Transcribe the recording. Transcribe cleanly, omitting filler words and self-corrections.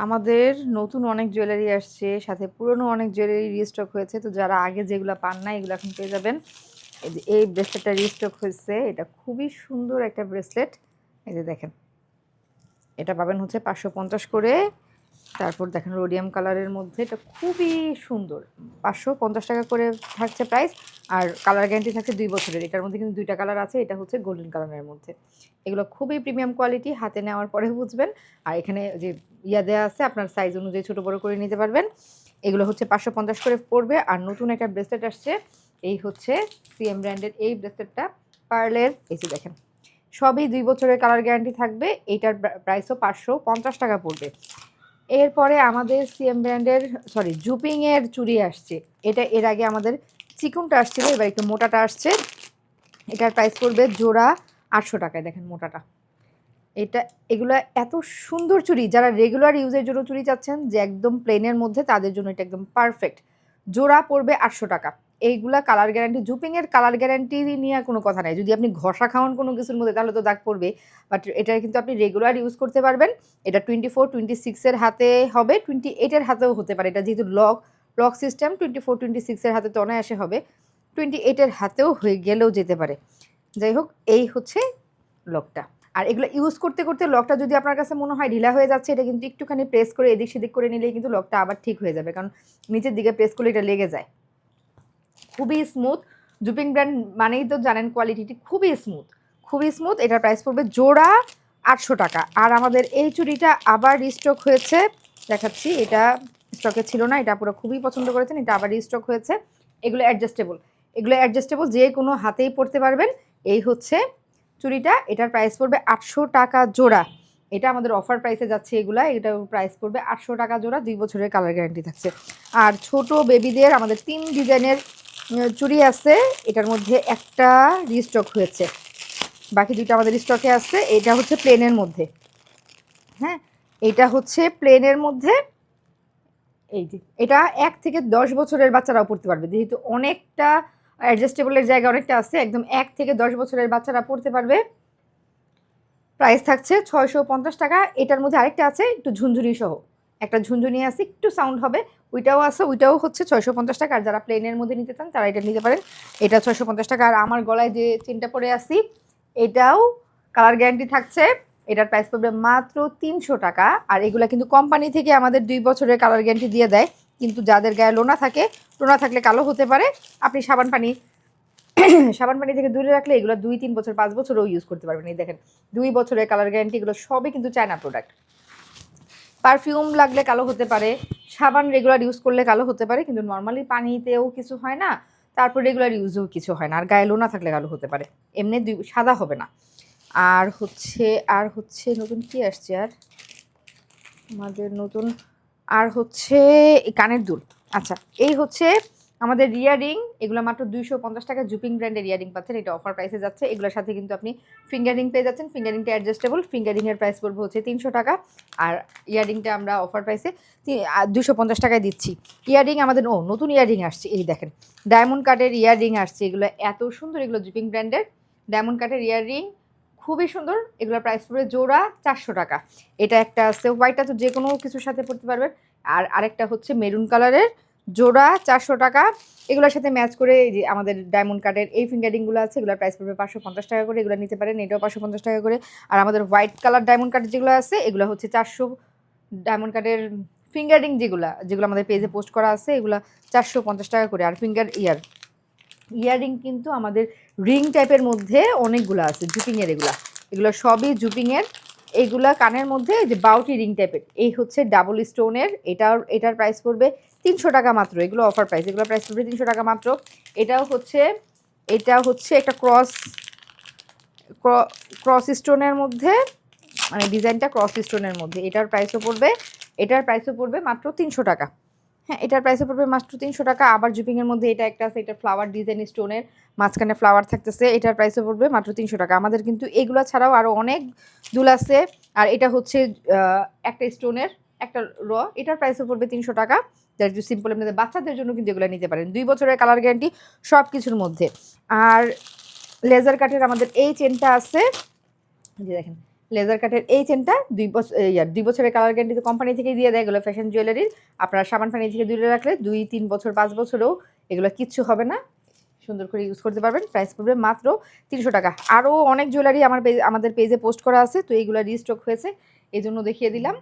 আমাদের নতুন অনেক জুয়েলারি আসছে, সাথে পুরনো অনেক জুয়েলারি রিস্টক হয়েছে। তো যারা আগে যেগুলো পান না এগুলো এখন পেয়ে যাবেন। এই যে এই ব্রেসলেটটা রিস্টক হয়েছে, এটা খুবই সুন্দর একটা ব্রেসলেট। এই যে দেখেন, এটা পাবেন হচ্ছে 550 করে। তারপর দেখেন রোডিয়াম কালারের মধ্যে, এটা খুবই সুন্দর। 550 টাকা করে থাকছে প্রাইস। আর কালার গ্যারান্টি থাকছে 2 বছরের। এটার মধ্যে কিন্তু 2টা কালার আছে, এটা হচ্ছে গোল্ডেন কালারের মধ্যে। এগুলো খুবই প্রিমিয়াম কোয়ালিটি, হাতে নেওয়ার পরে বুঝবেন। আর এখানে যে দেওয়া আছে, আপনার সাইজ অনুযায়ী ছোটো বড়ো করে নিতে পারবেন। এগুলো হচ্ছে 550 করে পড়বে। আর নতুন একটা ব্রেসলেট আসছে, এই হচ্ছে সিএম ব্র্যান্ডের এই ব্রেসলেটটা, পার্লের। এই যে দেখেন, সবই 2 বছরের কালার গ্যারান্টি থাকবে। এইটার প্রাইসও 550 টাকা পড়বে। এরপরে আমাদের সিএম ব্র্যান্ডের জুপিংয়ের চুড়ি আসছে। এটা এর আগে আমাদের চিকুনটা আসছিল, এবার একটু মোটাটা আসছে। এটার প্রাইস পড়বে জোড়া 800 টাকায়। দেখেন মোটাটা, এগুলো এত সুন্দর চুড়ি। যারা রেগুলার ইউজের জন্য চুড়ি চাচ্ছেন যে একদম প্লেনের মধ্যে, তাদের জন্য এটা একদম পারফেক্ট। জোড়া পড়বে 800 টাকা। এইগুলা কালার গ্যারান্টি, জুপিংয়ের কালার গ্যারান্টি নিয়ে কোনো কথা নাই। যদি আপনি ঘষা খাওয়ান কোনো কিছুর মধ্যে, তাহলে তো দাগ পড়বে। বাট এটা কিন্তু আপনি রেগুলার ইউজ করতে পারবেন। এটা 24, 26-এর হাতে হবে, 28-এর হাতেও হতে পারে। এটা যেহেতু লক সিস্টেম, 24, 26-এর হাতে তো অনায়াসে হবে, 28-এর হাতেও হয়ে গেলেও যেতে পারে। যাই হোক, এই হচ্ছে লকটা। আর এগুলো ইউজ করতে করতে লকটা যদি আপনার কাছে মনে হয় ঢিলা হয়ে যাচ্ছে, এটা কিন্তু একটুখানি প্রেস করে এদিক সেদিক করে নিলেই কিন্তু লকটা আবার ঠিক হয়ে যাবে, কারণ নিচের দিকে প্রেস করলে এটা লেগে যায়। খুবই স্মুথ। জুপিং ব্র্যান্ড মানেই তো জানেন কোয়ালিটিটি খুবই স্মুথ, খুবই স্মুথ। এটার প্রাইস পড়বে জোড়া 800 টাকা। আর আমাদের এই চুড়িটা আবার রিস্টক হয়েছে, দেখাচ্ছি। এটা স্টকে ছিল না, এটা পুরো খুবই পছন্দ করেছেন। এটা আবার রিস্টক হয়েছে। এগুলো অ্যাডজাস্টেবল, যে কোনো হাতেই পরতে পারবেন। এই হচ্ছে চুড়িটা, এটার প্রাইস পড়বে 800 টাকা জোড়া। এটা আমাদের অফার প্রাইসে যাচ্ছে এগুলা। এটার প্রাইস পড়বে 800 টাকা জোড়া, 2 বছরের কালার গ্যারান্টি থাকছে। আর ছোট বেবিদের আমাদের 3 ডিজাইনের চুড়ি আছে। এটার মধ্যে একটা রিস্টক হয়েছে, বাকি দুটো আমাদের স্টকে আছে। এটা হচ্ছে প্লেনের মধ্যে, হ্যাঁ, এটা হচ্ছে প্লেনের মধ্যে। এই যে এটা 1 থেকে 10 বছরের বাচ্চারাও পড়তে পারবে, যেহেতু অনেকটা অ্যাডজাস্টেবলের জায়গা অনেকটা আছে। একদম 1 থেকে 10 বছরের বাচ্চারা পড়তে পারবে। প্রাইস থাকছে 650 টাকা। এটার মধ্যে আরেকটা আছে একটু ঝুনঝুনি সহ, একটা ঝুনঝুনি আছে, একটু সাউন্ড হবে, ওইটাও আছে। ওইটাও হচ্ছে 650 টাকা। আর যারা প্লেনের মধ্যে নিতে চান তারা এটা নিতে পারেন। এটা 650 টাকা। আর আমার গলায় যে চেনটা পরে আসি, এটাও কালার গ্যারান্টি থাকছে। এটার প্রাইস পড়বে মাত্র 300 টাকা। আর এগুলা কিন্তু কোম্পানি থেকে আমাদের 2 বছরের কালার গ্যারান্টি দিয়ে দেয়। কিন্তু যাদের গায়ে লোনা থাকে, লোনা থাকলে কালো হতে পারে। আপনি সাবান পানি থেকে দূরে রাখলে এগুলো 2-3 বছর 5 বছরও ইউজ করতে পারবেন। এই দেখেন, 2 বছরের কালার গ্যারান্টি। এগুলো সবই কিন্তু চায়না প্রোডাক্ট। পারফিউম লাগলে কালো হতে পারে, সাবান রেগুলার ইউজ করলে কালো হতে পারে, কিন্তু নর্মালি পানিতেও কিছু হয় না, তারপর রেগুলার ইউজেও কিছু হয় না। আর গায়ে লোনা থাকলে কালো হতে পারে, এমনি সাদা হবে না। আর হচ্ছে নতুন কি আসছে আর আমাদের নতুন, আর হচ্ছে কানের দুল। আচ্ছা, এই হচ্ছে আমাদের ইয়ারিং। এগুলো মাত্র 250 টাকা। জুপিং ব্র্যান্ডের ইয়ারিং পাচ্ছেন, এটা অফার প্রাইসে যাচ্ছে। এগুলোর সাথে কিন্তু আপনি ফিঙ্গারিং পেয়ে যাচ্ছেন। ফিঙ্গারিংটা অ্যাডজাস্টেবল, ফিঙ্গারিংয়ের প্রাইস পড়বে হচ্ছে 300 টাকা। আর ইয়ারিংটা আমরা অফার প্রাইসে 250 টাকায় দিচ্ছি। ইয়ারিং আমাদের নতুন ইয়ারিং আসছে, এই দেখেন, ডায়মন্ড কাটের ইয়ারিং আসছে। এগুলো এত সুন্দর, এগুলো জুপিং ব্র্যান্ডের ডায়মন্ড কাটের ইয়ারিং, খুবই সুন্দর। এগুলোর প্রাইস পড়বে জোড়া 400 টাকা। এটা একটা আছে হোয়াইটটা, তো যে কোনো কিছুর সাথে পড়তে পারবেন। আর আরেকটা হচ্ছে মেরুন কালারের, জোড়া 400 টাকা। এগুলোর সাথে ম্যাচ করে যে আমাদের ডায়মন্ড কাটের এই ফিঙ্গারিংগুলো আছে, এগুলোর প্রাইস পড়বে 550 টাকা করে। এগুলো নিতে পারেন, এটাও 550 টাকা করে। আর আমাদের হোয়াইট কালার ডায়মন্ড কাটের যেগুলো আছে, এগুলো হচ্ছে 400। ডায়মন্ড কাটের ফিঙ্গারিং যেগুলো আমাদের পেজে পোস্ট করা আছে, এগুলো 450 টাকা করে। আর ইয়ারিং কিন্তু আমাদের রিং টাইপের মধ্যে অনেকগুলো আছে জুপিংয়ের। এগুলো সবই জুপিংয়ের। এইগুলা কানের মধ্যে যে বাউটি রিং টাইপের, এই হচ্ছে ডাবল স্টোনের। এটার প্রাইস পড়বে 300 টাকা মাত্র। এগুলো অফার প্রাইস, এগুলো প্রাইস পড়বে 300 টাকা মাত্র। এটা হচ্ছে একটা ক্রস স্টোনের মধ্যে, মানে ডিজাইনটা ক্রস স্টোনের মধ্যে। এটার প্রাইসও পড়বে মাত্র 300 টাকা। হ্যাঁ, এটার প্রাইসও পড়বে মাত্র 300 টাকা। আবার জুপিংয়ের মধ্যে এটা একটা আছে, এটা ফ্লাওয়ার ডিজাইন স্টোনের, মাঝখানে ফ্লাওয়ার থাকতেছে। এটার প্রাইসও পড়বে মাত্র 300 টাকা। আমাদের কিন্তু এগুলো ছাড়াও আরও অনেক দুল আছে। আর এটা হচ্ছে একটা স্টোনের, একটা এটার প্রাইসও পড়বে 300 টাকা। যারা একটু সিম্পল, আপনাদের বাচ্চাদের জন্য কিন্তু এগুলো নিতে পারেন। 2 বছরের কালার গ্যারান্টি সব কিছুর মধ্যে। আর লেজার কাটের আমাদের এই চেনটা আছে, যে দেখেন, লেজার কাটের এই চেনটা 2 বছরের কালার গ্যারান্টি তো কোম্পানি থেকেই দিয়ে দেয়। এগুলো ফ্যাশন জুয়েলারির, আপনারা সাবান পানি থেকে দূরে রাখলে 2-3 বছর 5 বছরেও এগুলো কিচ্ছু হবে না, সুন্দর করে ইউজ করতে পারবেন। প্রাইস পড়বে মাত্র 300 টাকা। আরও অনেক জুয়েলারি আমাদের পেজে পোস্ট করা আছে, তো এইগুলো রিস্টক হয়েছে এই জন্য দেখিয়ে দিলাম।